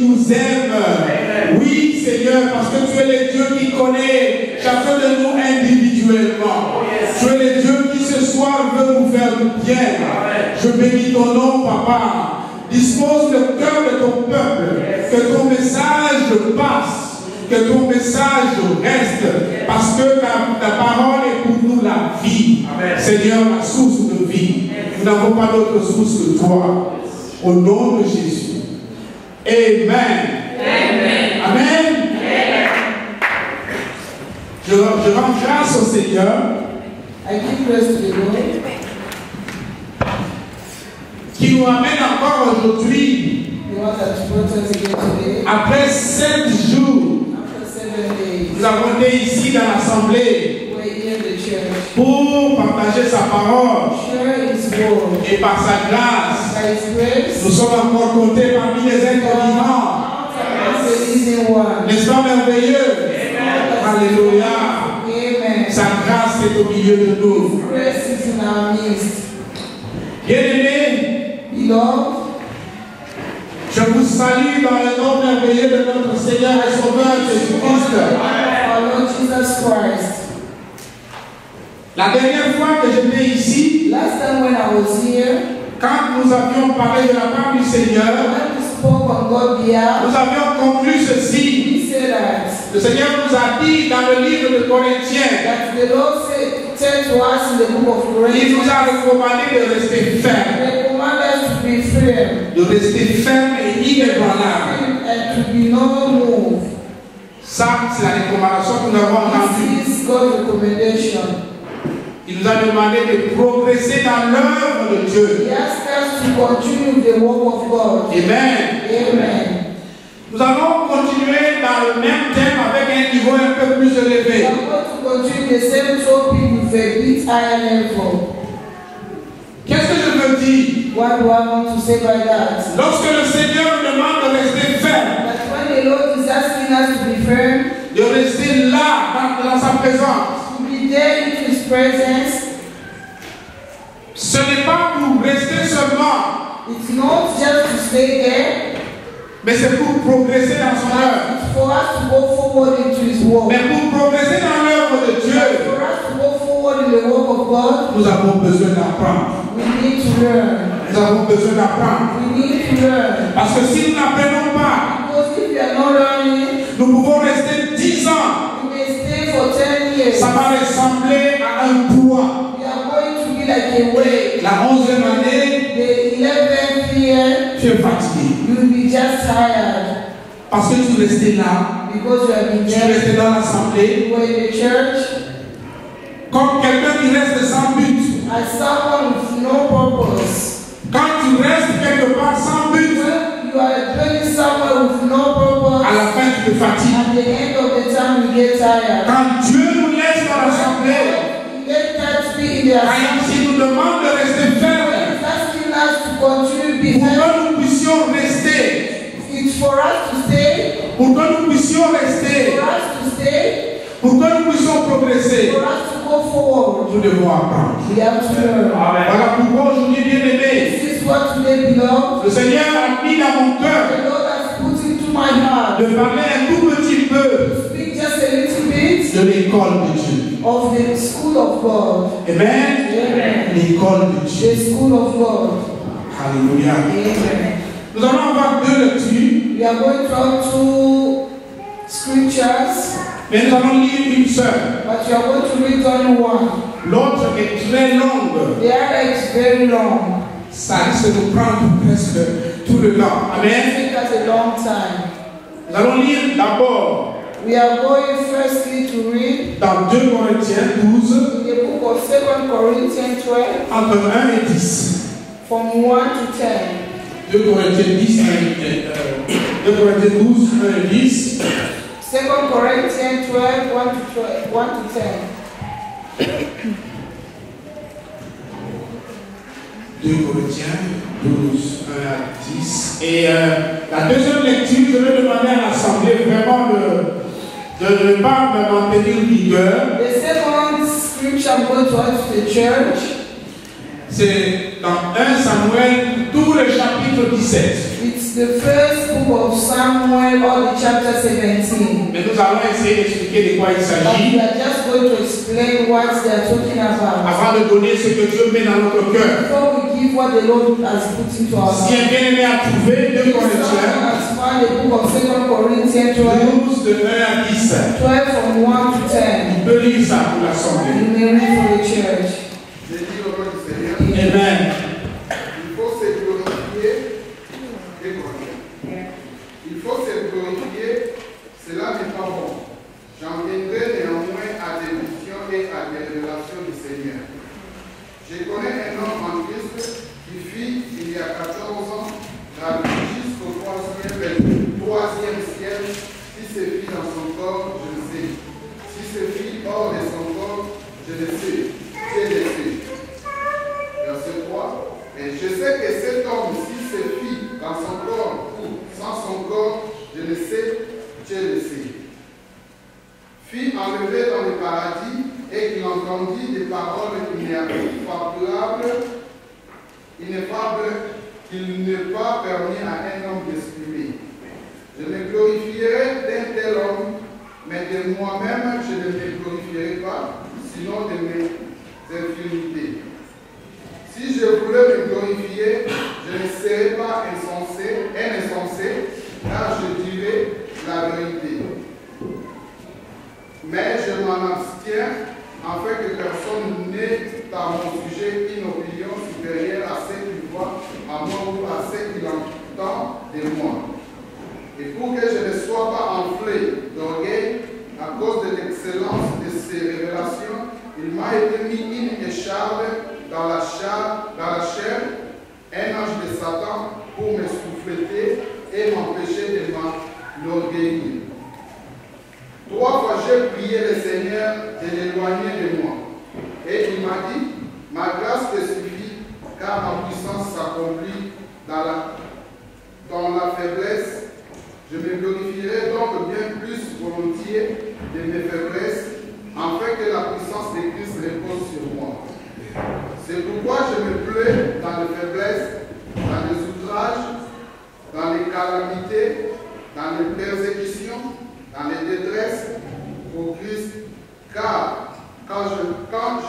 qui nous aime. Oui, Seigneur, parce que tu es le Dieu qui connaît chacun de nous individuellement. Tu es le Dieu qui ce soir veut nous faire du bien. Je bénis ton nom, Papa. Dispose le cœur de ton peuple, que ton message passe, que ton message reste, parce que ta parole est pour nous la vie. Seigneur, la source de vie. Nous n'avons pas d'autre source que toi. Au nom de Jésus. Amen. Amen. Amen. Je rends grâce au Seigneur. I give praise to the Lord. Qui nous amène encore aujourd'hui, après 7 jours, nous avons été ici dans l'assemblée pour partager sa parole et par sa grâce, nous sommes encore comptés parmi les êtres vivants. N'est-ce pas merveilleux? Alléluia. Sa grâce est au milieu de nous. Bien-aimés, je vous salue dans le nom merveilleux de notre Seigneur et Sauveur Jésus-Christ. La dernière fois que j'étais ici, quand nous avions parlé de la part du Seigneur, nous avions conclu ceci. Le Seigneur nous a dit dans le livre de Corinthiens, il nous a recommandé de rester ferme. De rester ferme et inébranlable. Ça, c'est la recommandation que nous avons entendue. Il nous a demandé de progresser dans l'œuvre de Dieu. Amen. Nous allons continuer dans le même thème avec un niveau un peu plus élevé. Qu'est-ce que je veux dire? Lorsque le Seigneur nous demande de rester ferme, de rester là dans sa présence, ce n'est pas pour rester seulement, mais c'est pour progresser dans son œuvre. Mais pour progresser dans l'œuvre de Dieu, nous avons besoin d'apprendre. Nous avons besoin d'apprendre. Parce que si nous n'apprenons pas, nous pouvons rester 10 ans. Ça va ressembler à un poids. La 11e année, tu es fatigué. Parce que tu restais là. Tu restais dans l'assemblée. Comme quelqu'un qui reste sans but. Quand tu restes quelque part sans but, à la fin tu te fatigues. Quand Dieu nous laisse dans l'assemblée, il nous demande de rester ferme pour que nous puissions rester. Pour que nous puissions rester. Pour que nous puissions progresser. Nous devons apprendre. Voilà pourquoi aujourd'hui, bien aimé, le Seigneur a mis dans mon cœur de parler un tout petit peu de l'école de Dieu. Amen. L'école de Dieu. Alléluia. Nous allons avoir 2 lectures. We are going to have 2 scriptures. Mais nous allons lire une seule. But you are going to read only one. L'autre est très longue. The other is very long. Ça risque de prendre presque tout le temps. Amen. It takes a long time. Nous allons lire d'abord. We are going firstly to read dans 2 Corinthiens 12. in the book of 2 Corinthians 12. Entre 1 et 10. From 1 to 10. 2 Corinthiens 10, 2 Corinthiens 12, 1 et 10. 2 Corinthians 12, 1 to 10. 2 Corinthiens 12, 1 à 10. Et la deuxième lecture, je vais demander à l'Assemblée vraiment de ne pas me maintenir rigueur. The second scripture I'm going to ask the church. C'est dans 1 Samuel tout le chapitre 17. It's the first book of Samuel or the chapter 17. Mais nous allons essayer d'expliquer de quoi il But s'agit. we are just going to explain what they are talking about. Avant de donner ce que Dieu met dans notre cœur. Before we give what the Lord has put into our Si un heart. bien-aimé a trouvé 2 If someone Corinthiens has found the book of 2 Corinthians 12, 12 de 1 à 10. 12 from 1 to 10. On peut lire ça pour l'assemblée. You may read for the church. J'ai dit au nom du Seigneur, Amen. il faut se glorifier et glorifier. Il faut se glorifier, cela n'est pas bon. J'en viendrai néanmoins à des visions et à des révélations du Seigneur. Je connais un homme en Christ qui fit, il y a 14 ans, la vie jusqu'au troisième ciel. Si c'est fit dans son corps, je le sais. Si c'est fit hors de son corps, je le sais. Je le sais. Verset 3. Et je sais que cet homme, si c'est fit dans son corps ou sans son corps, je le sais, Dieu le sait. Fut enlevé dans le paradis et qu'il entendit des paroles ineffables qu'il n'est pas permis à un homme d'exprimer. Je me glorifierai d'un tel homme, mais de moi-même je ne me glorifierai pas, sinon de mes infirmités. Si je voulais me glorifier, je ne serais pas insensé, car je dirais la vérité. Mais je m'en abstiens, afin que personne n'ait à mon sujet une opinion supérieure à celle qu'il voit à moi ou à celle qu'il entend de moi. Et pour que je ne sois pas enflé d'orgueil à cause de l'excellence de ces révélations, il m'a été mis une écharpe dans la chair, un ange de Satan pour me souffleter et m'empêcher de m'enorgueillir. 3 fois j'ai prié le Seigneur de l'éloigner de moi. Et il m'a dit, ma grâce te suffit, car ma puissance s'accomplit dans la faiblesse. Je me glorifierai donc bien plus volontiers de mes faiblesses, afin que la puissance de Christ repose sur moi. C'est pourquoi je me plais dans les faiblesses, dans les outrages, dans les calamités, dans les persécutions, dans les détresses pour Christ, car quand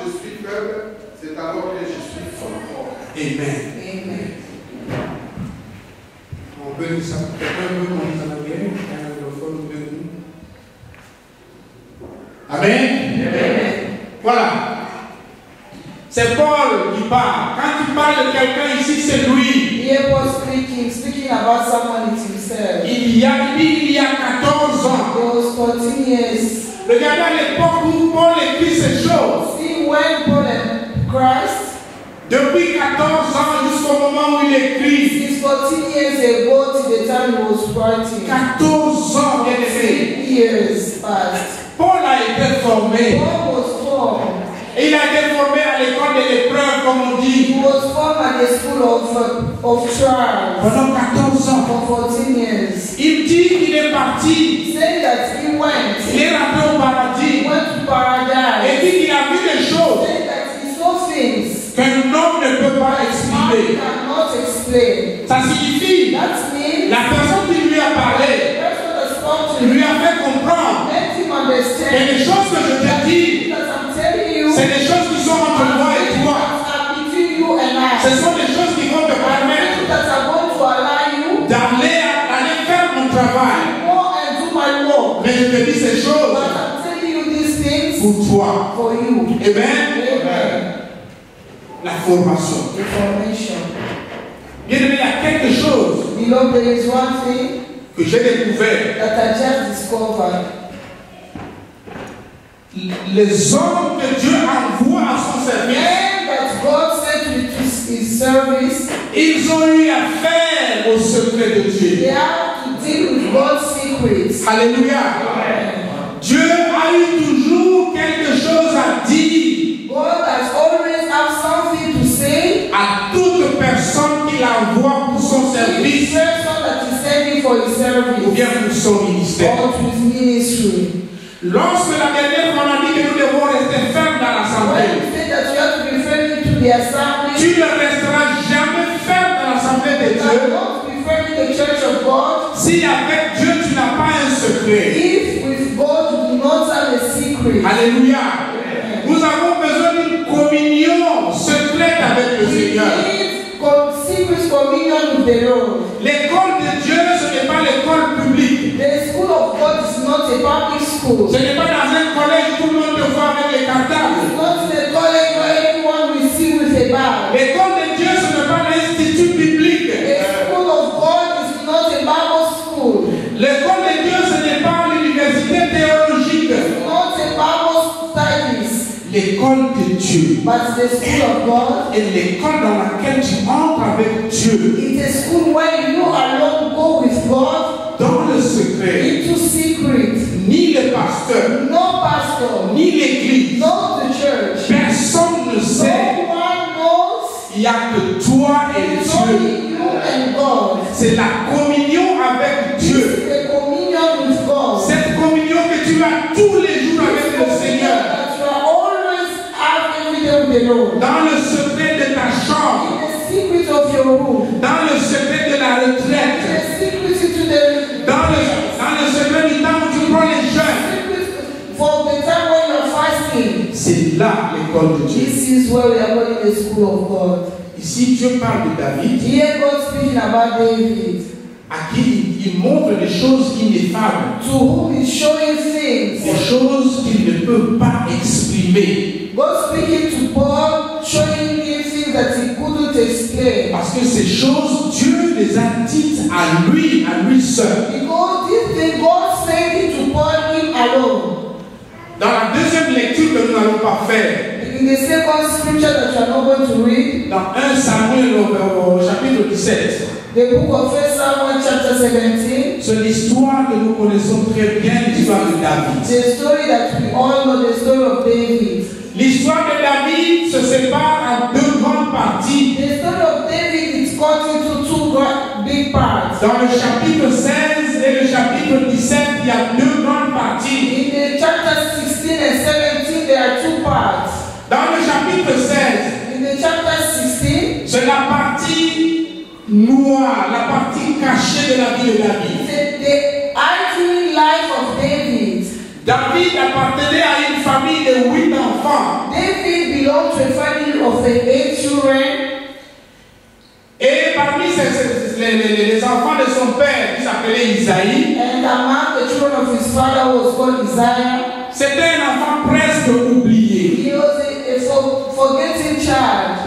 je suis faible, c'est alors que je suis fort. Amen. Amen. On peut dire ça. Quelqu'un veut qu'on s'en aille, un anglophone de nous. Amen. Amen. Voilà. C'est Paul qui parle. Quand il parle de quelqu'un ici, c'est lui. Here Paul speaking about someone it's himself. Il y a 14 ans. It was 14 years. Regardez à l'époque où Paul écrit ces choses. See when Paul and Christ, Depuis 14 ans jusqu'au moment où il écrit. since 14 years ago to the time he was writing, 14 ans, bien aimé. years passed. Paul a été formé. Paul was formed. Et il a été formé à l'école de l'épreuve, comme on dit. He was formed at the school of trials Pendant 14 ans. for 14 years. Il dit qu'il est parti. Saying that he Il est rentré au paradis. went to paradise. Et dit qu'il a vu des choses Saying that he saw things qu'un homme ne peut pas man expliquer. cannot explain. Ça signifie, That means la personne qui lui a the parlé person that spoke to lui him a fait comprendre let him que understand les choses que je te dis, that I'm telling you c'est des choses qui sont entre moi et toi. are between you and I. Ce sont des choses qui vont te permettre That are going to allow you d'aller faire mon travail. go and do my work. Mais je te dis ces But choses I'm telling you these things pour toi. for you. Amen. Amen. La formation. Information. Bien aimé, il y a quelque chose Beloved, there is one thing que j'ai découvert. that I just discovered. Les hommes que Dieu envoie à son service, Men that God sent to his service, ils ont eu affaire au secret de Dieu. they have to deal with God's secrets. Alléluia. Dieu a eu toujours quelque chose à dire God has always have something to say. à toute personne qu'il envoie pour son Each service person that is sending for his ou service bien pour son ministère. or to his ministry. Lorsque la dernière fois on a dit que nous devons rester fermes dans When l'assemblée, you say that you have to be friendly to the assembly, tu ne resteras jamais ferme dans l'assemblée Dieu, not preferring the church of God, si avec Dieu tu n'as pas un secret, if with God you do not have a secret. alléluia, nous avons besoin d'une communion secrète avec le Seigneur. Secret communion with the Lord. L'école de Dieu, ce n'est pas l'école publique. The school of God is not a public school. Ce n'est pas dans un collège où tout le monde te voit avec les cartables. It's not in a college where everyone will see with a bag. L'école de Dieu, ce n'est pas l'institut biblique. The school of God is not a Bible school. L'école de Dieu, ce n'est pas l'université théologique. It's not a Bible studies. L'école de Dieu But the school of God est l'école dans laquelle tu entres avec Dieu. is a school where you alone go with God Dans le secret, into secret. ni le pasteur, No pastor, ni l'église, not the church. personne ne sait. No one knows. Il n'y a que toi et It's Dieu. only you and God. C'est la communion avec Dieu. The communion with God. Cette communion que tu as tous les jours avec le Seigneur. That you are always have every day with the Lord. Dans le secret de ta chambre. In the secret of your room. Dans le secret de la In retraite. the secret to the Dans le secret du temps où tu prends les jeûnes. secret for the time when you are fasting. C'est là l'école de Dieu. This is where we are going in the school of God. Ici, Dieu parle de David, Here God speaking about David, à qui il montre des choses ineffables, to whom he's showing things. des choses qu'il ne peut pas exprimer. God speaking to Paul, showing him things that he couldn't explain. Parce que ces choses, Dieu les a dites à lui seul. Because this thing God said it to Paul him alone. Dans la deuxième lecture que nous n'allons pas faire, In the second scripture that you are not going to read, dans 1 Samuel au chapitre 17, the book of 1 Samuel chapter 17, c'est l'histoire que nous connaissons très bien, l'histoire de David. the story that we all know, the story of David. L'histoire de David se sépare en deux grandes parties. The story of David is cut into two big parts. Dans le chapitre 16 et le chapitre 17, il y a deux grandes parties. In the chapter 16 and 17, there are two parts. Dans le chapitre 16, In the chapter 16, c'est la partie noire, la partie cachée de la vie de David. the hidden life of David. David appartenait à une famille de 8 enfants. David belonged to a family of 8 children. Et parmi les enfants de son père, qui s'appelait Isaïe, And among the children of his father was called Isaiah. c'était un enfant presque oublié. He was a forgetting child.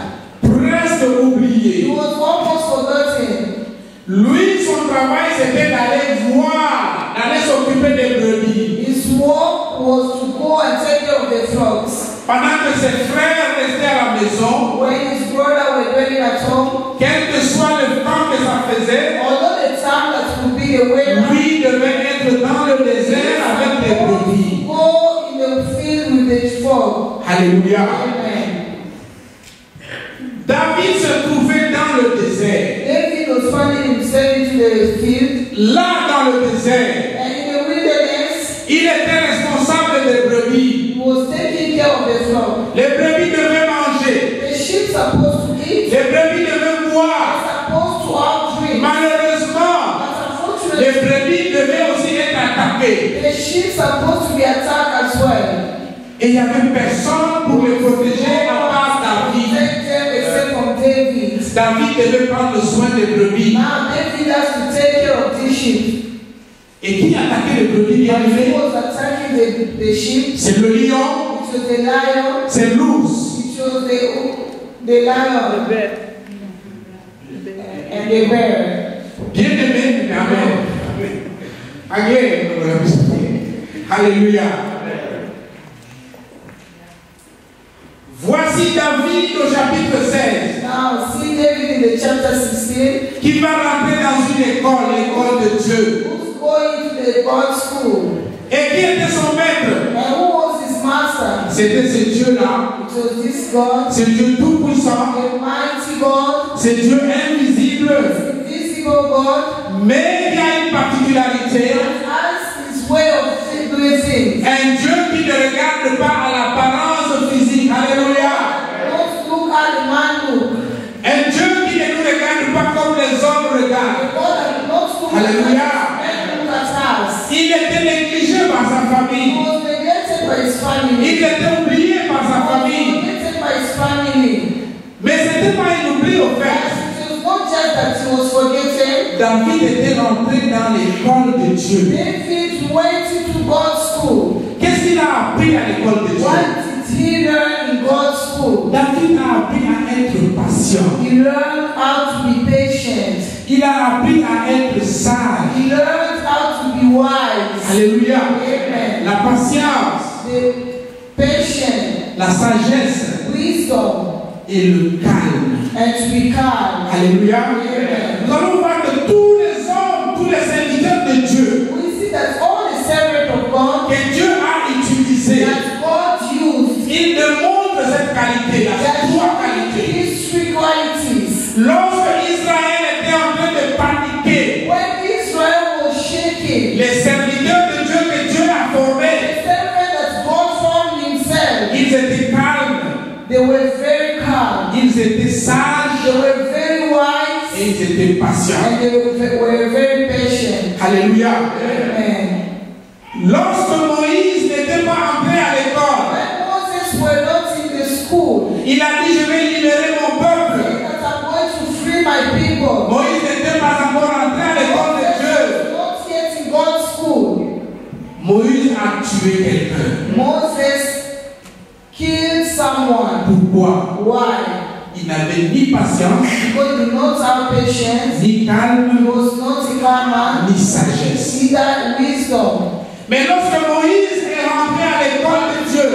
Presque He oublié. was almost forgotten. Lui, son travail, c'était d'aller voir, d'aller s'occuper des brebis. His work was to go and take care of the flocks. Pendant que ses frères restaient à la maison, When his brother were dwelling at home, quel que soit le temps que ça faisait, although the time that would be the way lui devait être dans le désert avec les brebis. go in the field with the flock. Alléluia. Amen. David se trouvait dans le désert. David was finding himself into the field, Là, dans le désert, and in the wilderness, il était responsable des brebis. he was taking care of the flock. Les brebis devaient manger. The sheep supposed to eat, Les brebis devaient boire. supposed to have drink. Malheureusement, But les unfortunately, brebis devaient aussi être attaquées. the sheep supposed to be attacked as well. Et il n'y avait personne pour les protéger à part David. Take them except from David. David devait prendre soin des brebis. Now David has to take care of these sheep. Et qui attaquait les brebis bien And he aimés? was attacking the sheep. C'est le lion, It was the lion. c'est l'ours. It was the lion and the bear. Bien aimé, amen. Anglais, alléluia. Voici David au chapitre 16, Now see David in the chapter 16, qui va rentrer dans une école, l'école de Dieu. who's going to the God school. Et qui était son maître? And who was his master? C'était ce Dieu-là. It was this God, C'est Dieu tout-puissant. the mighty God, C'est Dieu invisible. the invisible God, Mais il y a une particularité. that has his way of doing things. Un Dieu qui ne regarde pas à l'apparence physique. Alléluia. Don't look at the man look. Un Dieu qui ne nous regarde pas comme les hommes famille. He was neglected by his family. Il était oublié par sa He was famille. neglected by his family. Mais ce n'était pas un oubli au fait. It was not just that he was forgotten. David était rentré dans l'école de Dieu. David went into God's school. Qu'est-ce qu'il a appris à l'école de Dieu? What did he learn in God's school? David a appris à être patient. He learned how to be patient. Il a appris à être sage. He learned how to be wise. Alléluia. Amen. La patience, The patience, la sagesse wisdom, et le calme. and to be calm. Alléluia. Amen. Nous allons voir que tous les hommes, tous les serviteurs de Dieu We see that all the servants of God que Dieu a utilisés, that God used, ils démontrent cette qualité, that la trois qualités. these three qualities. Lorsque Israël était en train de paniquer, When Israel was shaking, les serviteurs de Dieu que Dieu a the formés, servant that God formed himself, ils étaient calmes, they were very calm, ils étaient sages they were very wise, et ils étaient patients. and they were very patient. Alléluia. Amen. Lorsque Moïse n'était pas entré à l'école, When Moses were not in the school, il a dit, je vais libérer mon peuple. saying that I'm going to free my people. Moïse n'était pas encore entré à l'école de Dieu. Moses was not yet in God's school. Moïse a tué quelqu'un. Moses killed someone. Pourquoi? Why? Il n'avait ni patience, Because he did not have patience, ni he calme, was not a calm man, ni sagesse. neither wisdom. Mais lorsque Moïse est rentré à l'école de Dieu,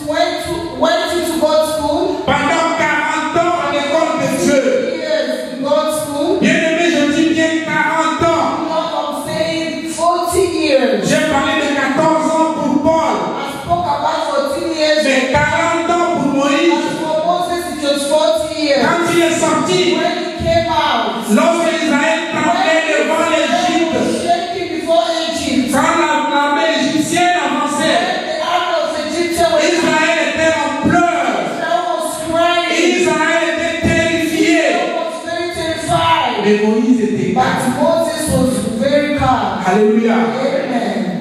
When Moses went into God's school, pendant 40 ans à l'école de Dieu, years in God's school, bien aimé, je dis bien 40 ans. you know I'm saying 40 years. J'ai parlé de 14 ans pour Paul, I spoke about 14 years. mais 40 ans pour Moïse. As for Moses, it was 40 years. Quand il est sorti, When he came out, lorsque Israël tremblait devant when l'Égypte, was shaking before Egypt, quand l'armée égyptienne avançait, when the army of Egypt was Israël était en pleurs. Israel was crying, Israël était terrifié. Israel was very terrified. Mais Moïse était But calme. Moses was very calm. Alléluia. Amen.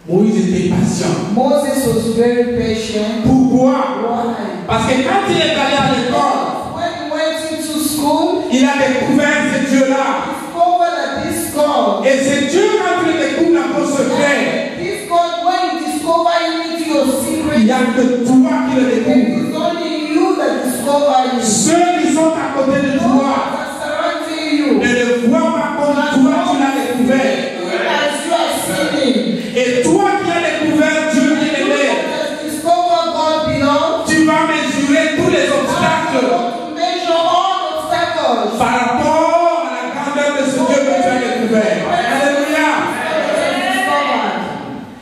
Moïse était patient. Moses was very patient. Pourquoi? Why? Parce que quand il est allé à l'école, When he went into school, il a découvert ce Dieu-là. he discovered that this God, Et c'est Dieu quand il découvre la ton secret. and this God, when you discover him into your secret, Il n'y a que toi qui le it découvres. is only you that discover him. Ceux qui sont à côté de No toi one that surrounding you. ne le voient pas comme toi tu l'as découvert. As you are sinning, Et toi qui as découvert Dieu bien-aimé, that discover God below, tu vas mesurer tous les obstacles to measure all obstacles. par rapport à la grandeur de ce Dieu que tu as découvert. Alléluia.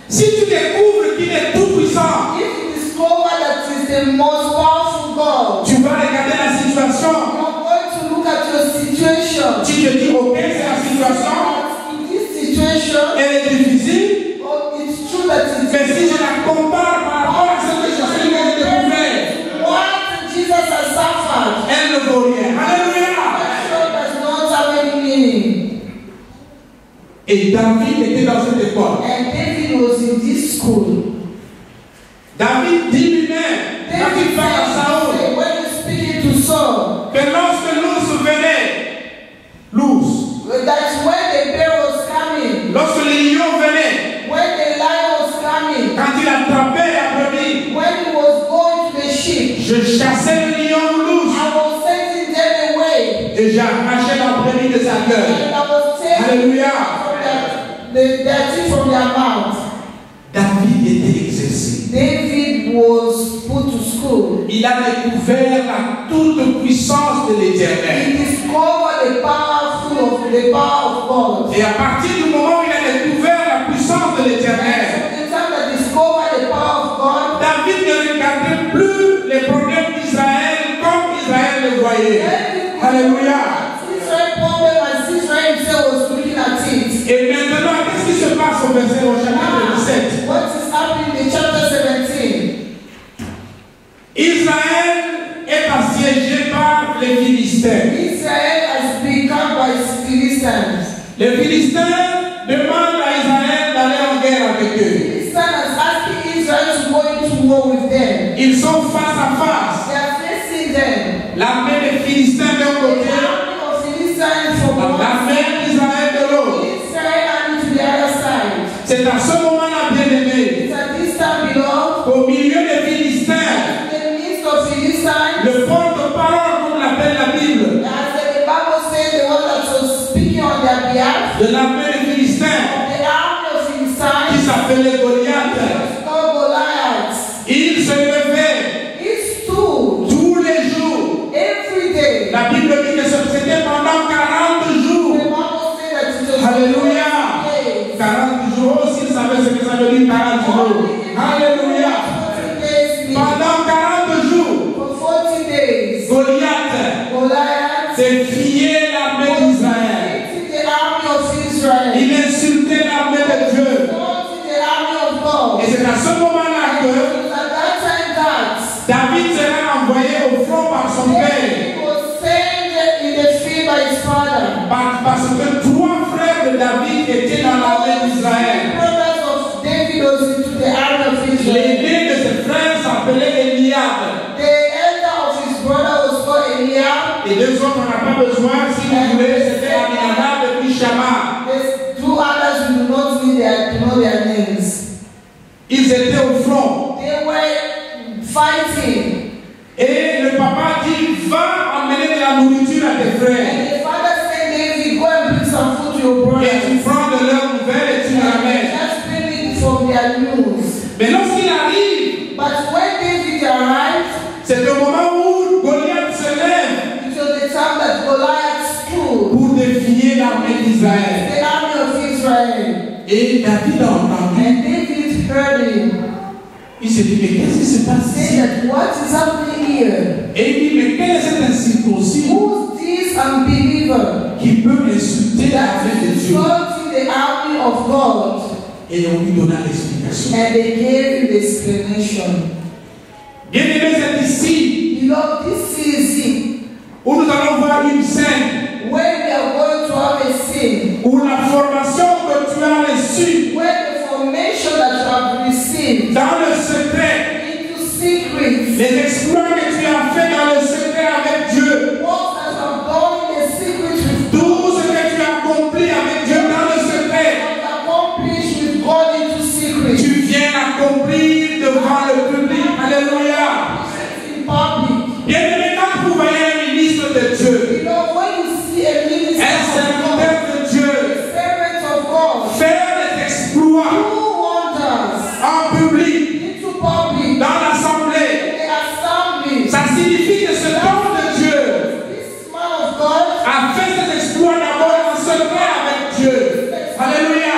Si tu découvres qu'il est tout puissant, If you discover that is the most powerful God, tu vas regarder la situation. you're going to look at your situation. Tu te dis, ok, c'est la situation, In this situation, elle est difficile, it's true that it's mais si je la compare par rapport à ce que je suis découvert, what Jesus has suffered. elle ne vaut rien. Alléluia. That does not have any meaning. Et David était dans cette école. And David was in this school. David dit lui-même, quand il David parle à Saoul, said, when you speaking to Saul, que lorsque l'ours venait, that when the bear was coming, lorsque le lion venait, when the lion was coming, quand il attrapait la brebis, when he was going to the sheep, je chassais le lion ou l'ours I was sending them away. et j'arrachais la brebis de sa And gueule. I was taking Alléluia. the dirty from their mouth. David était exercé. David was put to school. Il a découvert la toute puissance de l'Éternel. He discovered the power of God. Et à partir du moment où il a découvert la puissance de And l'Éternel, from the time that discovered the power of God, David ne regardait plus les problèmes d'Israël comme Israël le voyait. Alléluia. Israel problem as Israel himself was looking at it. Et maintenant, qu'est-ce qui se passe au verset au chapitre 17? What is happening in chapter 17? Israël est assiégé par les Philistins. Israel has been conquered by Philistines. Les Philistins demandent à Israël d'aller en guerre avec eux. war with them. Ils sont face à face. They are facing them. L'armée des Philistins d'un The côté, army of Philistines from one l'armée side, d'Israël de l'autre. Israel army to the other side. C'est à ce moment-là, bien-aimé, It's at this time, beloved, qu'au milieu des Philistins, in the midst of Philistines, le porte-parole, comme l'appelle la Bible, as the Bible says, the one that was speaking on their behalf, de l'armée des Philistins, the army of qui Philistines, s'appelait Goliath, was called Goliath. il se levait He stood tous les jours. every day. La Bible dit que c'était pendant 40 jours. The Bible says that it was Alléluia. 40 days. 40 jours, s'il savait ce que ça veut dire 40 jours. Alléluia. 40 days mean. Pendant 40 jours, For 40 days, Goliath Goliath défiait l'armée d'Israël. defeated the army of Israel. Il insultait l'armée de Dieu. Defeated the army of God. Et c'est à ce moment-là It que was at that time that David sera envoyé au front par son père. David was sent in the field by his father. Parce que 3 frères de David étaient dans l'armée d'Israël. Brothers of David was into the army of Israel. L'aîné de ses frères s'appelait Eliab. The elder of his brother was called Eliab. Et 2 autres, on n'a pas besoin, si vous voulez, c'était Aminadab et puis Shama. The 2 others we do not know their names. Ils étaient au front. They were fighting. Et le papa dit, va emmener de la nourriture à tes frères. And the father said, David, go and bring some food to your Et tu brothers. prends de leurs nouvelles et tu les ramènes. Just bring it from their news. Mais lorsqu'il arrive, But when David arrived, c'est le moment où Goliath se lève it was the time that Goliath stood, pour défier l'armée d'Israël. the army of Israel. Et David a entendu. And David heard him Il s'est dit, mais qu'est-ce qui se passe say ici? that what is happening here? Et il dit, mais quel est cet incirconcis Who's this unbeliever qui peut insulter that l'armée de is Dieu? insulting the army of God? Et on lui donna l'explication. And they gave him the explanation. Bien aimé, c'est ici Beloved, this is it. où nous allons voir une scène When we are going to have a sin, où la formation que tu as reçue when the formation that you have received dans le secret, into secrets, les exploits que tu as fait dans le secret avec Dieu, what that you have done in the secret with tout ce que tu as accompli avec Dieu dans le secret, God, accomplished with God into secret, tu viens l'accomplir devant le public. Alléluia. in public. Bien aimé, quand vous voyez un ministre de Dieu, You know, when you see a minister un of serviteur God, de Dieu, a servant of God, faire des exploits do wonders en public, into public, dans l'assemblée, in the assembly, ça signifie que cet homme de Dieu this man of God a fait ses exploits d'abord en secret avec Dieu. Alléluia.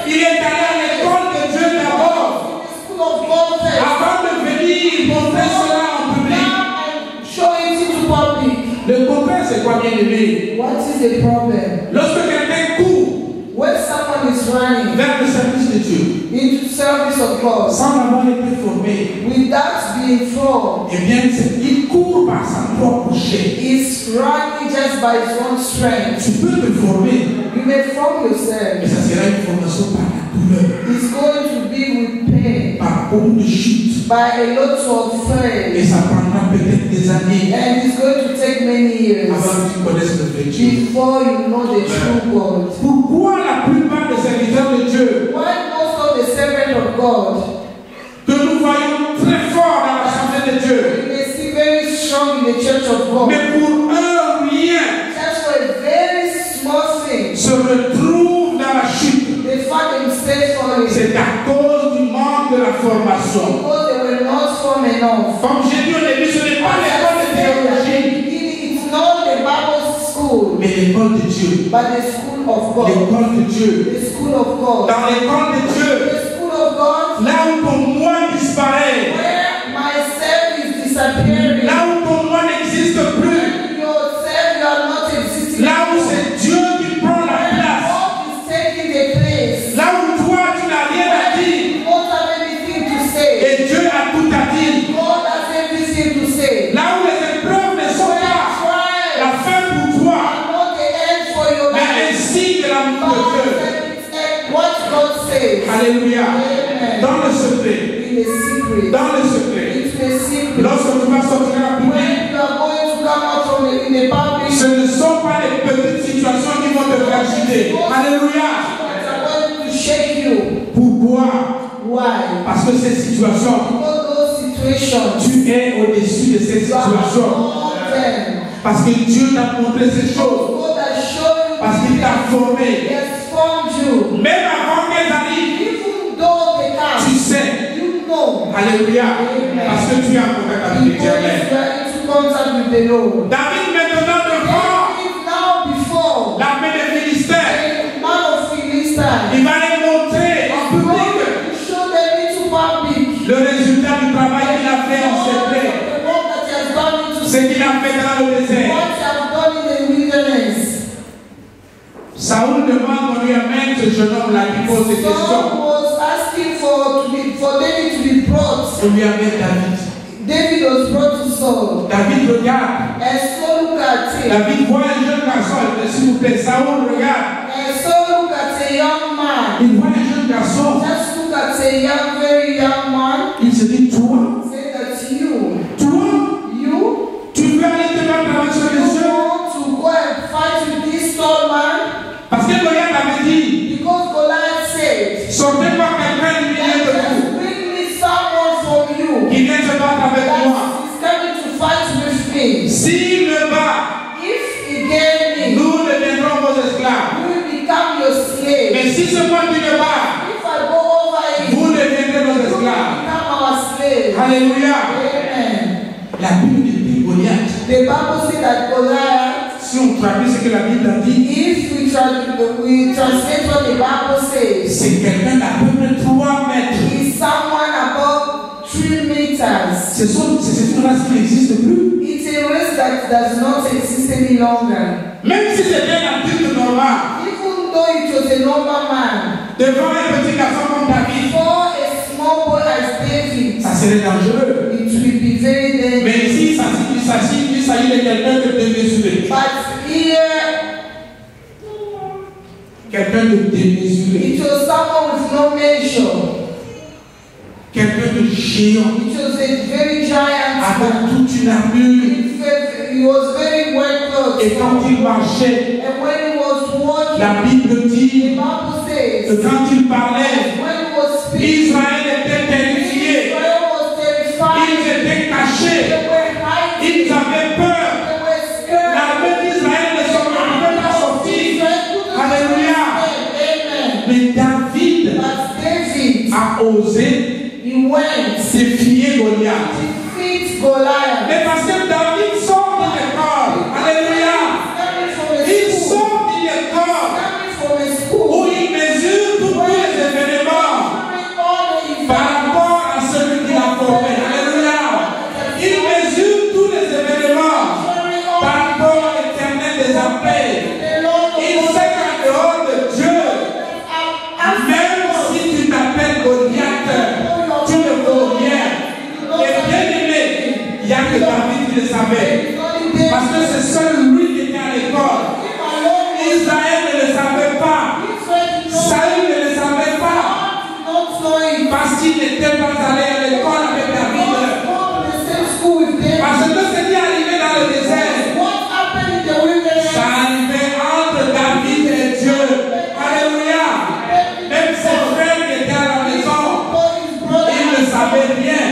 Il est allé à l'école de Dieu d'abord, in the school of God first. avant de venir montrer cela en public. And show it into public. Le contraire, c'est quoi, bien aimé? What is the problem? Lorsque quelqu'un court When someone is running vers le service de Dieu, into service of God sans avoir été formé, without being formed, eh bien, il court par sa propre chair. is running just by his own strength. Tu peux te former, You may form mais yourself. ça sera une formation par la douleur, It's going to be with pain, par beaucoup de chutes. by a lot of Et faith, ça prendra peut-être des années and it's going to take many years avant que tu connaisses le vrai Dieu. before you know the true God. Pourquoi la plupart des serviteurs de Dieu Why most of the servants of God, que nous voyons très forts dans l'assemblée de Dieu, you may see very strong in the church of God, mais pour eux, rien just for a very small thing, se retrouve dans la chute? they find themselves falling C'est à cause du manque de la formation. because they were not formed enough. Comme j'ai dit au début, ce n'est pas l'école de théologie, It's not the Bible school, mais l'école de Dieu. but the school of God. L'école de Dieu. The school of God. Dans l'école de Dieu, The school of God, là où ton moi disparaît, where myself is disappearing, là où ton moi n'existe plus, yourself, you are not existing. là où c'est Dieu qui prend la place, God is taking the place. là où toi tu n'as rien à dire You don't have anything to say. et Dieu a tout à dire, God has everything to say. là où les épreuves ne sont pas la fin pour toi, Not the end for your mais life. un signe de l'amour de Dieu. What God says. Alléluia. Amen. Dans le secret, In in the secret. Dans le secret. Into the secret. Lorsque tu vas sortir en public, When you are going to come out from in the public, ce ne sont pas les petites situations qui vont te fragiliser. Alléluia. that are going to shake you. Pourquoi? Why? Parce que ces situations, Because those situations, tu es au-dessus de ces you are situations. above them. Parce que Dieu t'a montré ces choses. God has shown you. Parce qu'il t'a He formé. has formed you. Même avant qu'elles arrivent, Even though they tu can't, sais. you know. Alléluia. Amen. Parce que tu es en contact avec Because l'Éternel. you are into contact with the Lord. David maintenant devant David now before l'armée des Philistins, the man of Philistine, il va les montrer en public to show them into public. le résultat du travail qu'il a fait en secret. The work that he has done into Ce qu'il a fait dans le désert. what he has done in the wilderness. Saoul demande qu'on lui amène ce jeune homme-là qui pose ces Saul questions. was asking for David to be brought. On lui amène David. David was brought to Saul. David regarde. And Saul looked at him. David voit un jeune garçon. S'il vous plaît, Saoul regarde. And Saul looked at a young man. Il voit un jeune garçon. Just look at a young, very young man. Il se dit, toi, Say that you tu veux aller te battre avec ce monsieur? want to go and fight with this tall man. Parce que Goliath avait dit, Because Goliath said, sortez-moi quelqu'un du milieu de vous just bring me someone from you qui vient se battre avec moi. that is coming to fight with me. S'il me bat, If he get me, nous deviendrons vos esclaves. we will become your slave. Mais si c'est moi qui me bats, If I go over him, vous deviendrez nos we will esclaves. become our slave. Alléluia. Amen. La Bible dit Goliath. The Bible says that Goliath, Si on traduit ce que la Bible a dit, if we translate what the Bible says, c'est quelqu'un d'à peu près 3 mètres. is someone above 3 meters. C'est une race qui n'existe plus. It's a race that does not exist any longer. Même si c'était un adulte normal, Even though it was a normal man, devant un petit garçon comme David, for a small boy as David, ça serait dangereux. it will be very dangerous. Mais ici, il s'agit de quelqu'un de démesuré. But here, Quelqu'un de démesuré. it was someone with no measure. Quelqu'un de géant. It was a very giant Avec man. toute une armure. He was very well clothed. Et quand il marchait, And when he was walking, la Bible the dit Bible que says, quand il parlait, when he was speaking, Israël était terrifié. Israel was Ils terrified. étaient cachés. They were hiding. Ils avaient peur. They were scared. L'armée d'Israël ne pouvait pas sortir. Israel couldn't Alléluia. stand. Amen. Mais David But David, a osé he went défier Goliath. to defeat Goliath. Mais parce que David sort de l'école. Alléluia. Coming from a Il school. sort de l'école Coming from a school. où il mesure tous les événements Coming all the par rapport à celui qui l'a formé. Alléluia. Il mesure tous les événements par rapport à l'éternel des armées. Il sait qu'en dehors de Dieu, même si tu t'appelles Goliath, tu ne vaux rien. Et bien aimé, il n'y a que David qui le savait. Parce que c'est seul lui qui était à l'école. Israël ne le savait pas. Saül ne le savait pas. Parce qu'il n'était pas allé à l'école avec David. Parce que ce qui est arrivé dans le désert, ça arrivait entre David et Dieu. Alléluia. Même ses frères qui étaient à la maison, ils ne savaient rien.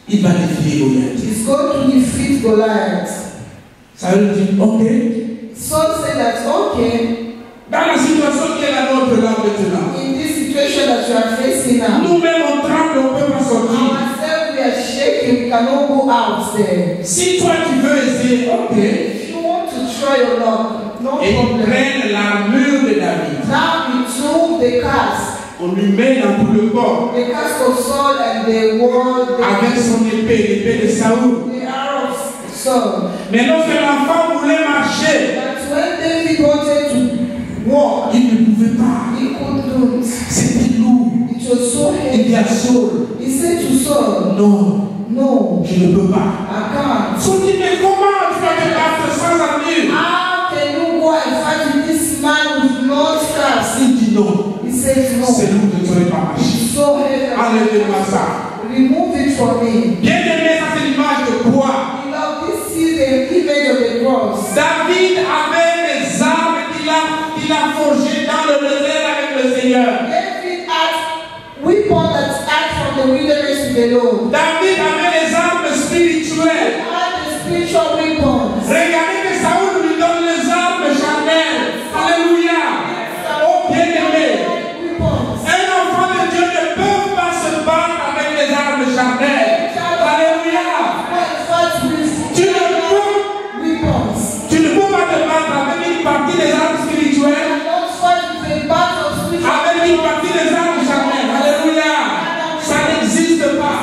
Il va défier Goliath. He's going to defeat Goliath. Saül dit, ok. Saul said that, okay, Dans la situation qui est la nôtre là maintenant, in this situation that you are facing now, nous-mêmes on tremble, on ne peut pas sortir. ourselves we are shaking, we cannot go out there. Si toi tu veux essayer, ok. If you want to try your luck, no Et ils problem. prennent l'armure de David. Now he took the cast, On lui met dans tout le corps the cast of Saul and the wall, avec son épée, l'épée de Saoul. the arrow of Saul. Mais lorsque l'enfant voulait marcher, That when David wanted to walk, il ne pouvait pas. he couldn't. C'était lourd. It was so Il dit heavy. à Saul, He said to Saul, non, no, je ne peux pas. I can't. Saul dit, mais comment tu vas te battre sans armure? How can you go and fight with this man with no scars? Il dit non, He said no. c'est lourd, je ne saurais pas marcher. Enlève-moi ça. Remove it from me. Bien-aimé, ça c'est l'image de quoi? Beloved, this is the image of the cross. David avait des armes qu'il a forgées dans le désert avec le Seigneur. David had weapons that act from the wilderness with the Lord. David avait les armes spirituelles. He had the spiritual weapons. Regardez que Saoul lui donne les armes charnelles. Alléluia. Oh bien-aimé. Un enfant de Dieu ne peut pas se battre avec les armes charnelles. Alléluia. Tu ne peux pas te battre avec une partie des armes spirituelles. Avec une partie des armes charnelles. Alléluia. Ça n'existe pas.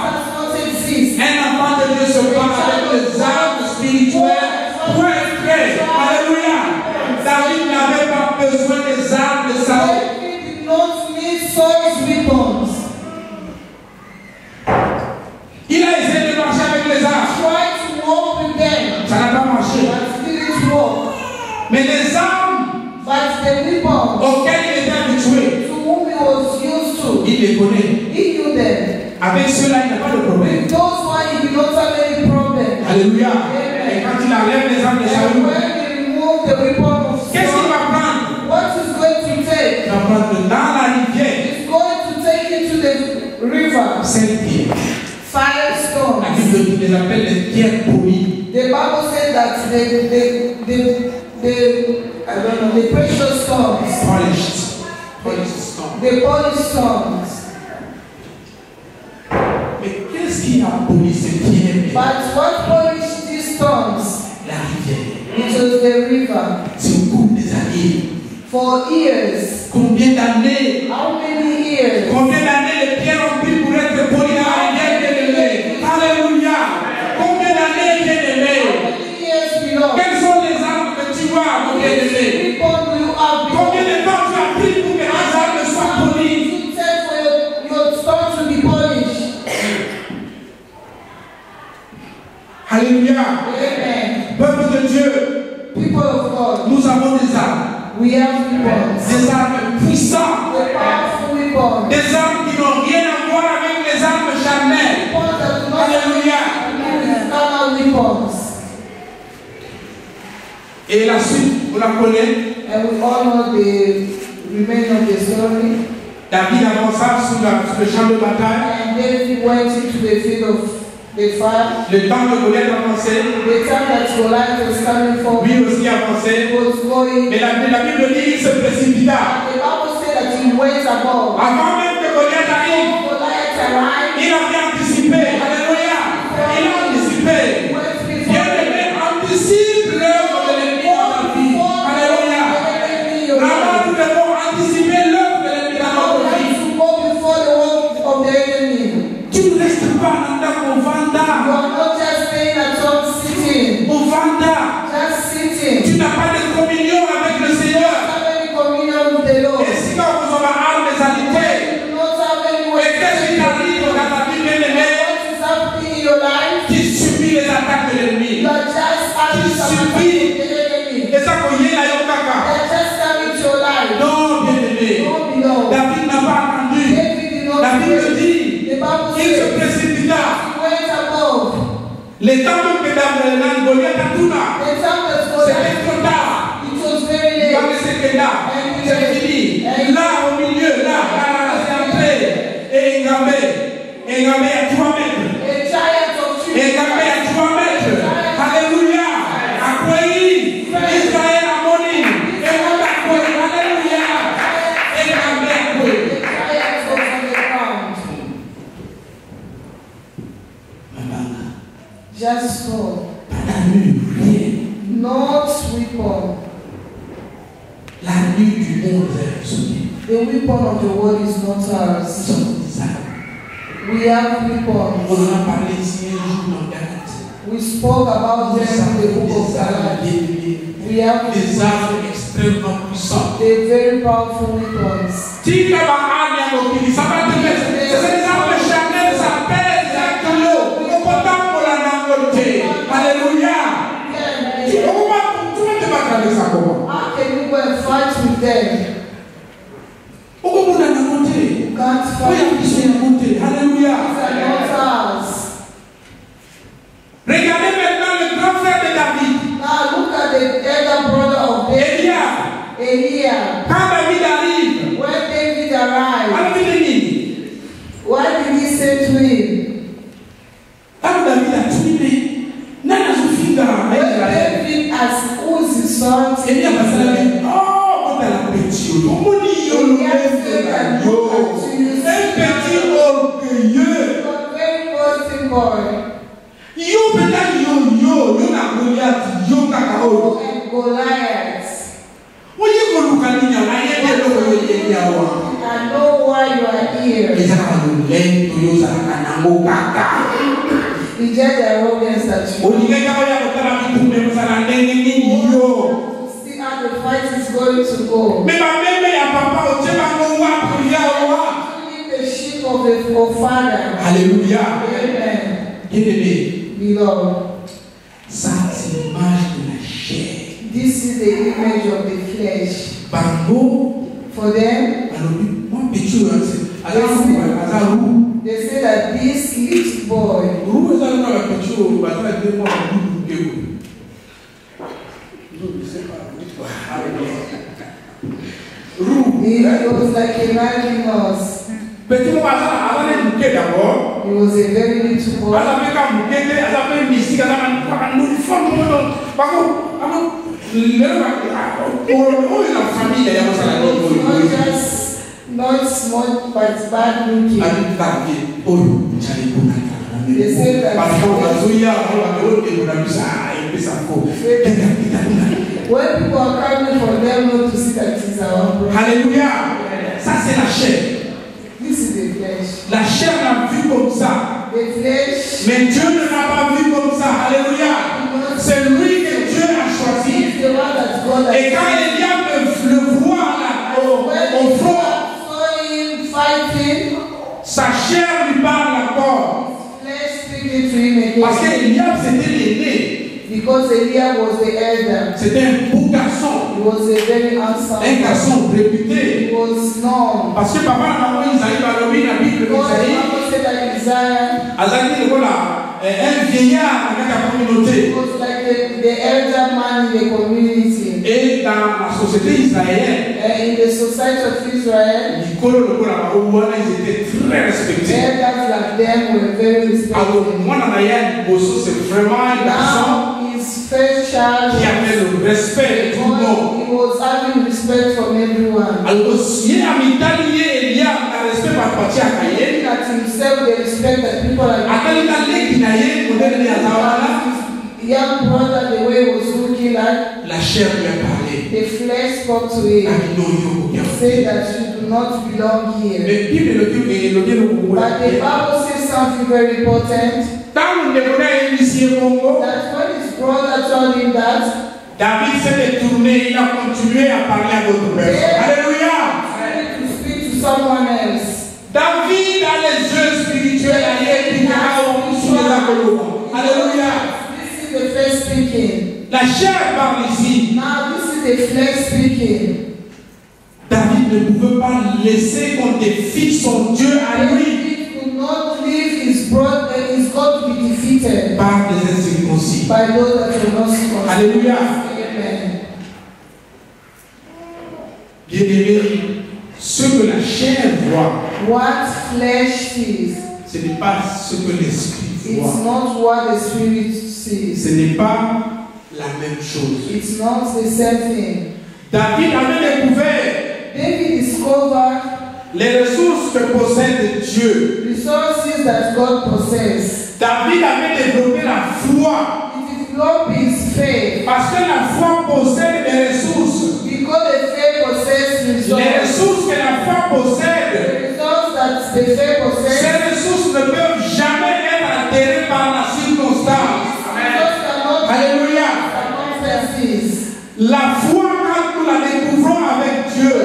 Un enfant de Dieu se bat avec les armes spirituelles pour être prêt. Alléluia. David n'avait pas besoin des armes de Saül. Il a essayé de marcher avec les armes. Ça n'a pas marché. Mais les armes auxquelles il était habitué, il les connaît. Avec ceux-là, il n'a pas de problème. Alléluia. Et quand il enlève les armes de Saül, qu'est-ce qu'il va prendre? Il va prendre dans la rivière 5 pierres. La Bible les appelle les pierres polies. The Bible said that the precious stones, Polished stones. the polished stones. Mais qu'est-ce qui a poli ces pierres? But what polished these stones? La rivière. It was the river. C'est au cours des années. For years. Combien d'années? How many years? Combien d'années les pierres ont pris pour être polies dans la rivière bien-aimée? Alléluia. Combien d'années bien-aimé? Quelles sont les armes que tu as, mon bien-aimé? Combien de temps tu as pris pour que les armes soient polies? Alléluia. Peuple de Dieu, People of God, nous avons des armes. we have weapons. Des armes puissantes. The powerful weapons. Des armes qui n'ont rien à voir avec les armes charnelles. Weapons that do not Alléluia. with carnal weapons. Et la suite, vous la connaissez. And we all know the remainder of the story. David avança sur le champ de bataille. And David went into the field of the fire. Le temps de Goliath avançait. The time that Goliath was coming for, Lui aussi avançait. was going. Mais la Bible dit qu'il se précipita. The Bible said that he went above. Avant même que Goliath arrive, Goliath arrived. il avait anticipé. Alléluia. Il a anticipé. Bien-aimé, anticipe l'œuvre de l'ennemi dans ta vie. Alléluia. Vraiment, nous devons anticiper l'œuvre de l'ennemi dans notre vie. Tu ne restes pas dans ta convanda. Tu n'as pas de communion avec le Seigneur. Et si nous avons armes des alités, et qu'est-ce qui t'arrive dans ta vie bien-aimée? Tu subis les attaques de l'ennemi. Tu subis. Et ça qu'on y est là, yokaka. Non, bien-aimé. David n'a pas attendu. David dit, il se précipita. Les temps que David Goliath a tout là, c'était trop tard. Il va laisser que là, c'est fini. Là, au milieu, là, c'est entré. Et Ngambé à 3 mètres. Et Ngambé à 3 mètres. Alléluia. Accueilli. Israël a moni. Et on a accueilli. Alléluia. Et Ngambé a accueilli. Just so. La nuit, rien. Not weapon. La nuit du monde est soumise. The weapon of the world is not ours. We have weapons. On en a parlé ici un jour dans Galate. We spoke about them in the book of Galatians. We have des armes extrêmement puissantes. the very powerful weapons. Si ça va te mettre, c'est des armes charnelles, ça pèse, ça clôt. On peut pas pour la nangoté. Alléluia. Tu vas te battre avec ça comment? How can you go and fight with them? On peut pour la nangoté. You can't Oui, fight on peut la nangoté. here. It's just the arrogance that you see how the fight is going to go. The sheep of the father. Hallelujah. Amen. Beloved, ça c'est l'image de la chair. This is the image of the flesh. For them, they say that this little boy, he was like a albinos. He was a very little boy. Not small, but bad looking. They say that when people are coming for them not to see that it's our brother. Hallelujah. Ça c'est la chair. This is the flesh. La chair l'a vu comme ça. The flesh. Mais Dieu ne l'a pas vu comme ça. Alléluia. C'est lui que Dieu a choisi. Et quand Eliab le voit là, au front, sa chair lui parle encore. Parce qu'Eliab c'était l'aîné. Because Eliab was the elder. C'était un beau garçon. He was a very handsome. Un garçon réputé. He was known. Parce que papa n'a pas Isaïe va le la Bible. Isaïe, un vieillard dans la communauté. He was like the elder man in the community. Et dans la société israélienne, in the society of Israel, ils étaient très respectés. Elders like them were very respected. Alors, moi, c'est vraiment un garçon his first child qui avait le respect de tout le monde. He was having respect from everyone. Alors, si Amital y est, il y a un respect par partie à Kaye. That himself, the respect that people are giving. Young brother, the way he was looking like, la chair lui a parlé. The flesh spoke to him. Say that you do not belong here. But the Bible says something very important. That when his brother told him that, David s'est détourné, il a continué à parler à d'autres personnes. Alléluia. To speak to someone else. David a les yeux spirituels Alléluia. This is the flesh speaking. La chair parle ici. Now this is the flesh speaking. David ne pouvait pas laisser qu'on défie son Dieu à lui. David could not leave his brother, his God to be defeated par des incirconcis. By those that are not circumcised. Alléluia. Amen. Bien-aimé, ce que la chair voit, what flesh sees, ce n'est pas ce que l'esprit voit. It's not what the spirit sees. Ce n'est pas la même chose. It's not the same thing. David avait découvert David discovered les ressources que possède Dieu. Resources that God possesses. David avait développé la foi. He developed his faith. Parce que la foi possède des ressources. Because the faith possesses resources. Les ressources que la foi possède. The resources that the faith possesses. Ces ressources ne peuvent jamais être altérées par la circonstance. Alléluia. La foi, quand nous la découvrons avec Dieu,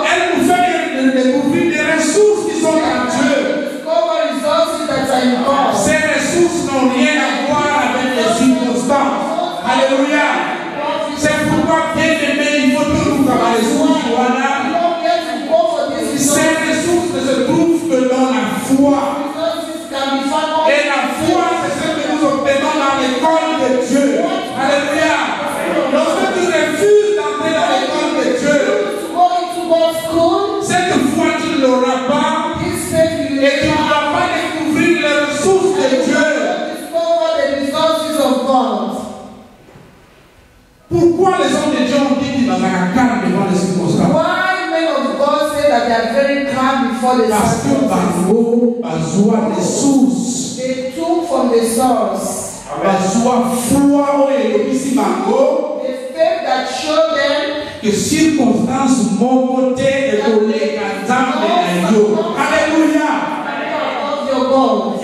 elle nous fait découvrir des ressources qui sont en Dieu. Ces ressources n'ont rien à voir avec les circonstances. Alléluia. C'est pourquoi, bien aimé, il faut toujours travailler sur Johanna. Ces ressources ne se trouvent que dans la foi. Et la foi, c'est ce que nous obtenons dans l'école de Dieu. Alléluia. Lorsque tu refuses d'entrer dans l'école de Dieu, cette foi, tu ne l'auras pas. Et tu ne vas pas découvrir les ressources de Dieu. Pourquoi les hommes de Dieu ont dit qu'ils sont calmes devant les circonstances? Why men of God say that they are very calm before the circumstances? Parce que des sources. They took from the source. The faith that showed them que circonstances m'ont côté et collé à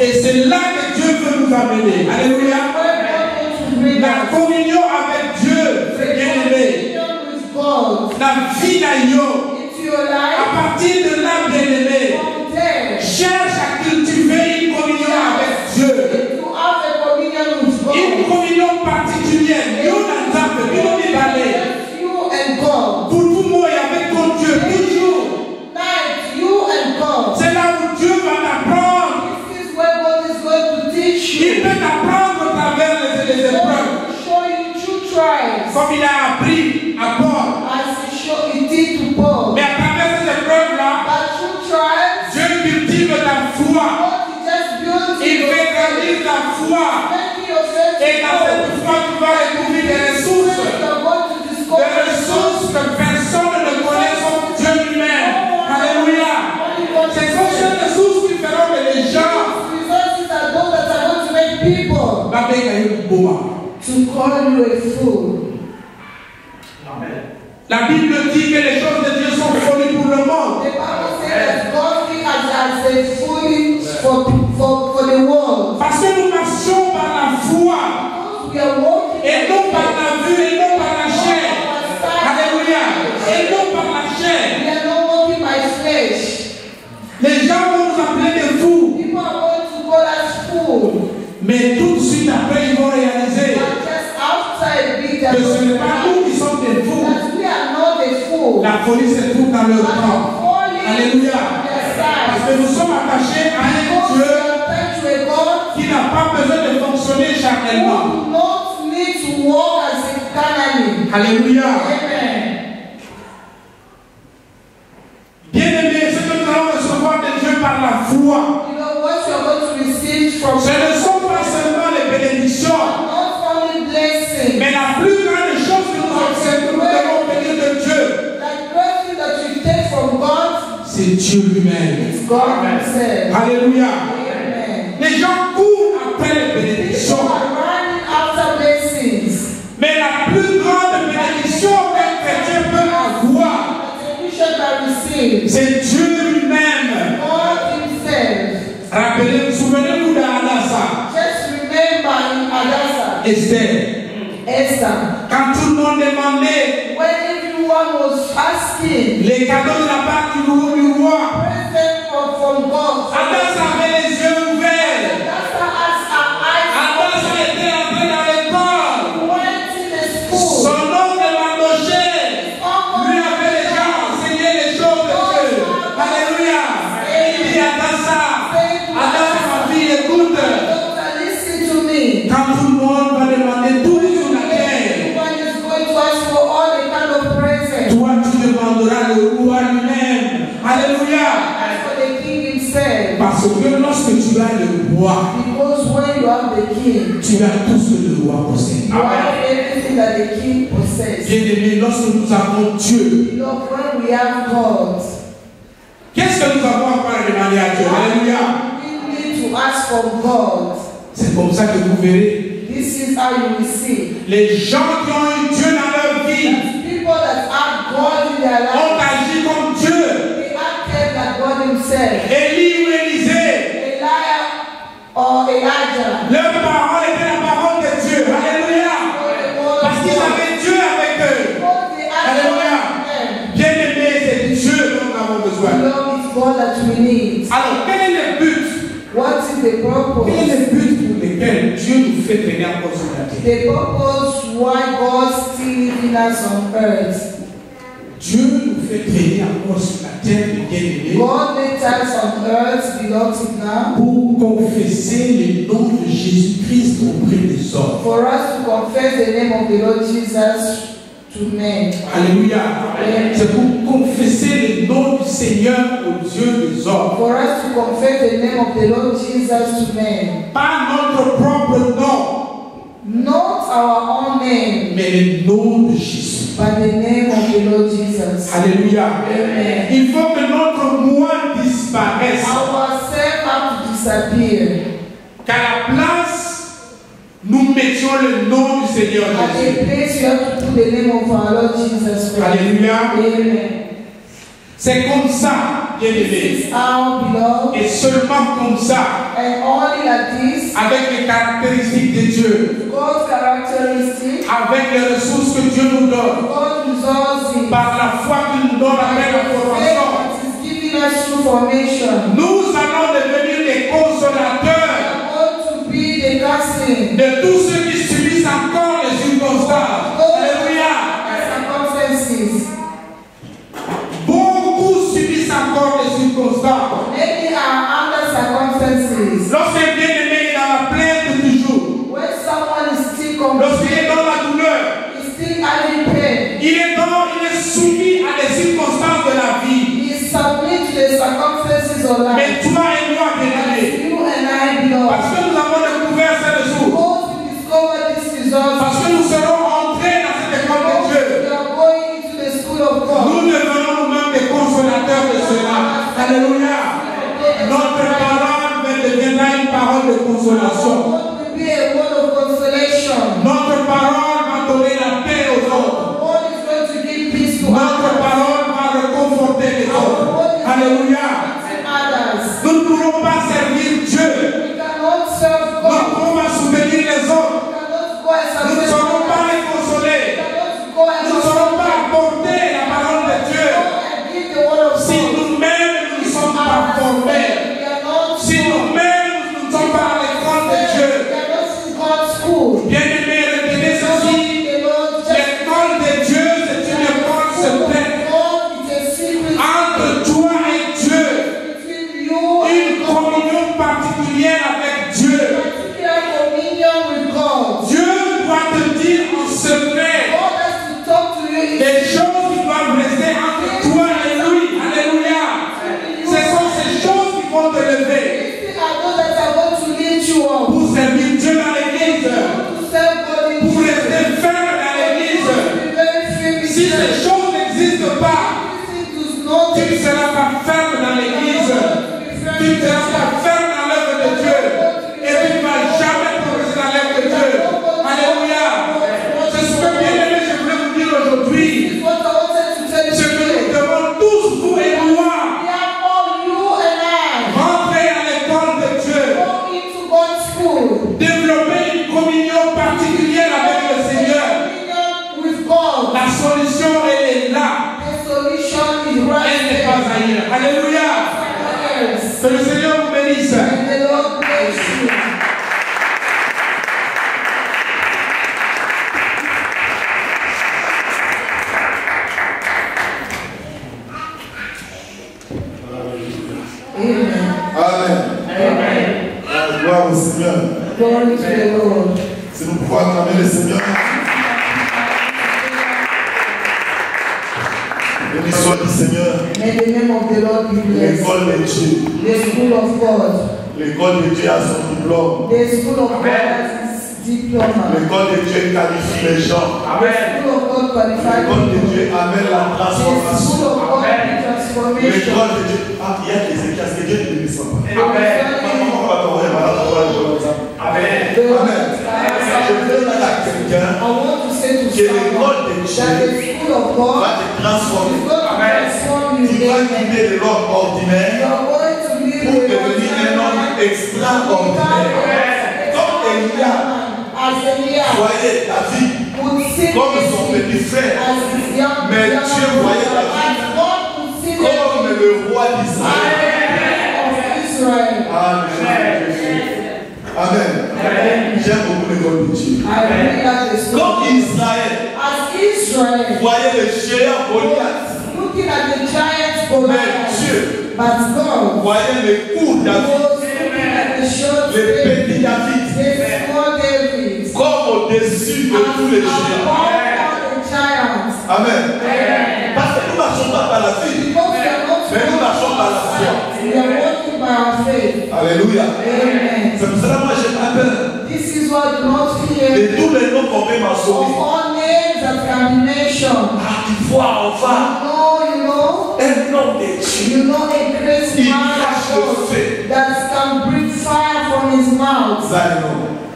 Et c'est là que Dieu veut nous amener. Alléluia. La communion avec Dieu, bien-aimé. La vie d'ailleurs. À partir de là, bien-aimé, cherche à cultiver une communion avec Dieu. Une communion particulière. Pour tout le monde et avec ton Dieu, toujours. C'est là où Dieu va t'apprendre. Il peut t'apprendre à travers les épreuves. Comme il a appris à Paul. Mais à travers ces épreuves-là, Dieu cultive ta foi. Il fait grandir ta foi. Et dans cette foi, tu vas retrouver des ressources. Des ressources que personne ne connaît sauf Dieu lui-même. Alléluia. Ce sont ces ressources qui feront que les gens to call you a fool. La Bible dit que les choses de Dieu sont folies pour le monde. The Bible says that God thinks as a fool for the world. Parce que nous marchons par la foi et non par la vue et non par la chair. Alléluia. Et non par la chair. We are not walking by flesh. Les gens vont nous appeler des fous. People are going to call us fools. Mais tout de suite après, ils vont réaliser que ce n'est pas nous qui sommes des fous. La folie se trouve dans leur corps. Alléluia. Parce que nous sommes attachés à un Dieu qui n'a pas besoin de fonctionner charnellement. Alléluia. Bien-aimés, ce que nous allons recevoir de Dieu par la foi, ce ne sont pas seulement les bénédictions, mais la plus grande chose que nous devons obtenir de Dieu, c'est Dieu lui-même. Alléluia. Les gens courent après les bénédictions. Mais la plus grande bénédiction qu'un chrétien peut avoir, c'est Dieu lui-même. Rappelez-vous, souvenez-vous d'Hadassah. Esther. Quand tout le monde demandait les cadeaux de la part du roi, Hadassah avait les yeux ouverts. Hadassah était entré dans l'école. Son oncle Mardoché lui avait déjà enseigné les choses de Dieu. Alléluia. Il dit Hadassah, ma fille, écoute. Quand tout le monde va demander tout sur la terre, toi tu demanderas le roi lui-même. Alléluia. Parce que lorsque tu as le roi, tu as tout ce que le roi possède. Bien-aimé, lorsque nous avons Dieu, qu'est-ce que nous avons encore à demander à Dieu? Alléluia. C'est comme ça que vous verrez. Les gens qui ont eu Dieu dans leur vie ont agi comme Dieu. Élie ou Élisée, leur parole était la parole de Dieu. Alléluia. Parce qu'ils avaient Dieu avec eux. Alléluia. Bien-aimé, c'est Dieu dont nous avons besoin. Alors, quel est le but? Quel est le but pour lequel Dieu nous fait venir encore sur la terre? The purpose why God still living us on earth. Dieu nous fait venir encore sur la terre, bien-aimé. God let us on earth, beloved now, pour confesser le nom de Jésus-Christ auprès des hommes. For us to confess the name of the Lord Jesus to men. Alléluia. C'est pour confesser le nom du Seigneur au Dieu des hommes. For us to confess the name of the Lord Jesus to men. Pas notre propre nom. Not our own name. Mais le nom de Jésus. But the name of the Lord Jesus. Alléluia. Amen. Il faut que notre moi disparaisse. Ourselves have to disappear. Qu'à la place, nous mettions le nom du Seigneur Jésus. At a place you have to put the name of our Lord Jesus Christ. Alléluia. Amen. C'est comme ça bien-aimés. Our beloved. Et seulement comme ça, And only like this, avec les caractéristiques de Dieu, God's characteristics, avec les ressources que Dieu nous donne, God resources, par la foi qu'il nous donne avec la formation, is giving us true formation. nous allons devenir des consolateurs de tous ceux qui subissent encore les circonstances. Alléluia. Beaucoup subissent encore les circonstances. Lorsqu'un bien-aimé est dans la plainte toujours, lorsqu'il est dans la douleur, il est soumis à des circonstances de la vie. Mais toi et moi, bien-aimés, parce que nous avons découvert ces jours, parce que nous serons entrés dans cette école de Dieu, nous devenons nous-mêmes des consolateurs de cela. Alléluia. Notre parole deviendra une parole de consolation. Notre parole va donner la paix aux autres. Notre parole va réconforter les autres. Alléluia. Nous ne pourrons pas servir Dieu. Nous ne pourrons pas soutenir les autres. Nous ne saurons pas les consoler. Nous ne saurons pas apporter la parole de Dieu si nous-mêmes nous ne sommes pas formés. Si nous-mêmes nous ne sommes pas à l'école de Dieu. Bien-aimés, retenez ceci. L'école de Dieu, c'est une école secrète. Entre toi et Dieu, une communion particulière avec Dieu. Dieu doit te dire en secret les choses qui doivent rester entre toi et lui. Alléluia. Ce sont ces choses qui vont te lever pour servir Dieu dans l'église, pour rester ferme dans l'église. Si ces choses n'existent pas, tu ne seras pas ferme dans l'église, tu ne seras pas ferme dans l'œuvre de Dieu, et tu ne vas jamais progresser dans l'œuvre de Dieu. Alléluia. C'est ce que bien-aimé, je voulais vous dire aujourd'hui. Ce que nous devons tous, vous et moi, rentrer à l'école de Dieu, développer une communion particulière avec le Seigneur. La solution, elle est là. Elle n'est pas ailleurs. Alléluia. Que le Seigneur vous bénisse. Amen. Gloire au Seigneur. Si nous pouvons acclamer le Seigneur. Béni soit le Seigneur. L'école de Dieu. L'école de Dieu a son diplôme. L'école de Dieu qualifie les gens. L'école de Dieu amène la transformation. L'école de Dieu. Ah, il y a des éclaircies que Dieu ne bénisse pas. Amen. Je veux dire à quelqu'un que l'école de Dieu va te transformer. Tu vas quitter de l'homme ordinaire pour devenir un homme extraordinaire. Comme Elia voyait David comme son petit frère, mais Dieu voyait David comme le roi d'Israël. Amen. J'aime beaucoup l'école de Dieu. Comme Israël voyait le géant Goliath, mais Dieu voyait les coups David, les petits David, comme au-dessus de tous les géants. Amen. Parce que nous ne marchons pas par la vie, mais nous marchons par la foi. Alléluia. C'est pour cela que moi j'ai pas peur de tous les noms qu'on veut mentionner. Il faut enfin un nom de Dieu. Il cache le feu.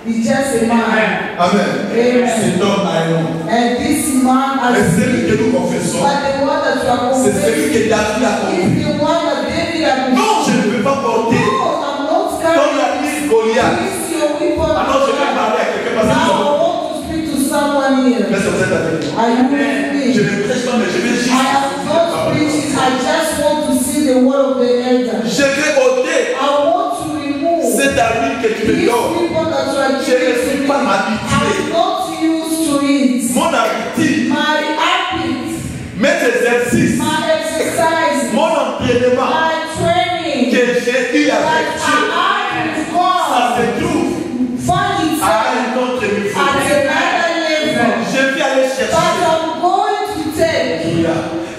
He's just a man. Amen. Cet homme a un nom. And this man has c'est celui que nous confessons. but the one that you are C'est celui que David a is compris. the one that Je ne prêche pas, mais je vais juste. I have not preached it. I just want to see the word of the elder. Je vais ôter I want to remove cette habitude que tu me these donnes. people that you are Je ne giving suis to me. pas habitué. I'm not used to it. Mon habitude, My habits, mes exercices, my exercise, mon entraînement my training que j'ai eu that avec Dieu, I have with ça God se trouve find à itself un autre niveau. at another level. Je vais aller chercher But I'm going to take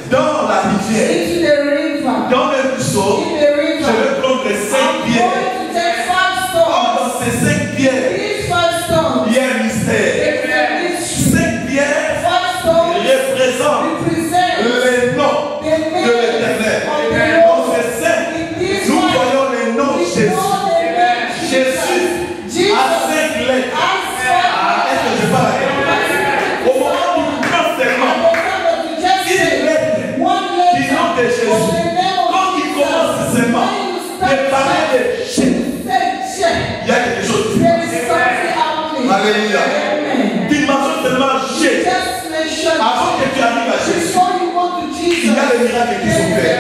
dans la rivière, into the river. dans le ruisseau. In the Je river. vais prendre 5 I'm pierres. going to take 5 Oh, stones. dans ces 5 pierres, These 5 stones. il y a un mystère. There's a mystery. 5 pierres 5 stones représentent represent les noms the de name l'Éternel. of the Dans Lord. ces 5, In this nous one, voyons les noms de we Jésus. know the name Jésus Jesus. a 5 lettres. Est-ce que je parle à quelqu'un? Au moment où tu prends seulement une lettre du nom de Jésus, quand il commence seulement de parler de Jésus, il y a quelque chose qui se passe. Alléluia. Tu mentionnes seulement Jésus. Avant que tu arrives à Jésus, il y a les miracles qui sont faits.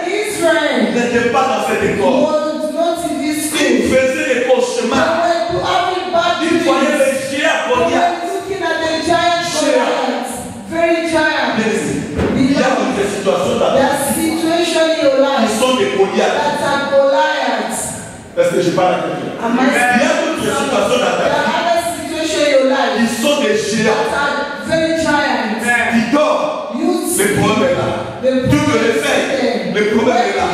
Israël n'était pas dans cette école. Il faisait des cauchemars. Il voyait les géants Goliath. Il y a des situations dans ta vie qui sont des Goliaths. Est-ce que je parle à quelqu'un? Il y a d'autres situations dans ta vie qui sont des géants. Qui dorment. Le problème est là. Tout le réveil. Le problème est là.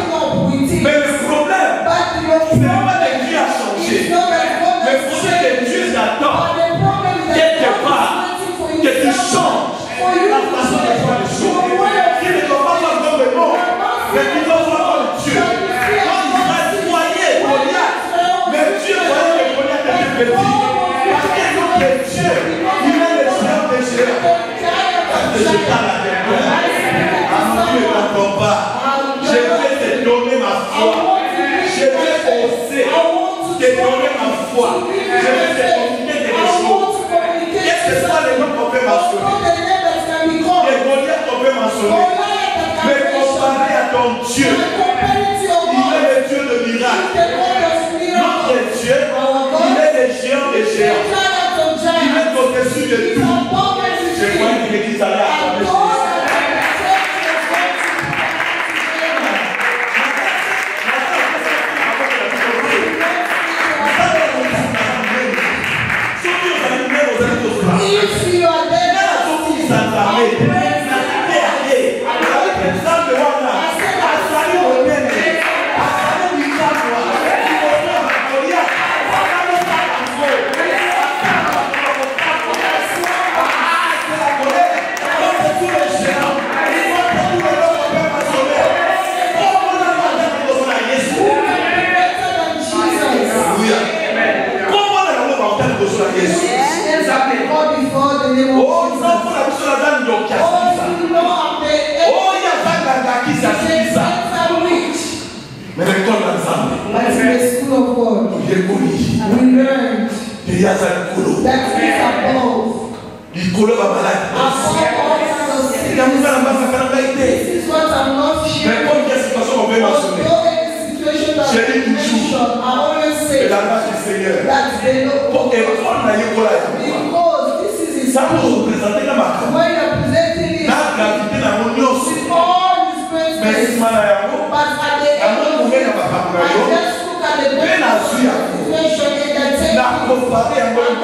Mais le problème, ce n'est pas que Dieu a changé. Le problème que Dieu t'attend quelque part, que tu changes la façon de voir les choses. Tu ne dois pas voir comme le monde, mais tu dois voir comme Dieu. Quand Israël voyait Goliath, mais Dieu voyait que Goliath était petit. Parce que Dieu, il est le géant des géants. Parce que je parle à quelqu'un. Ah, Dieu ne t'entend pas. Je vais te donner ma foi. Je vais oser te donner ma foi. Je vais te communiquer quelque chose. Qu'est-ce que ça les noms qu'on peut mentionner? Les Goliath qu'on peut mentionner. Mais comparé à ton Dieu, il est le Dieu de miracle. Notre Dieu, il est le géant des géants. Il est au-dessus de tout. Je crois que l'église allait acclamer Jésus. If you are there, Mais l'école d'ensemble, but in the school of God, il est connu. we learned Il y a un colo. that is above Il colo va malade. all kinds of Il y a une femme sickness. qui a été. This is what I'm not Mais sharing. comme quelle situation on peut mentionner? Although any situation that J'ai dit I mention, I always Et say la grâce du Seigneur. that they know Pour école n'a eu quoi là? because this is his Ça peut school. représenter la marque. When you're presenting it, La gravité n'a pas eu aussi. with all his Mais presence, c'est mal à la but at the end of it, I just look at the situation and I take La comparée à moi, it.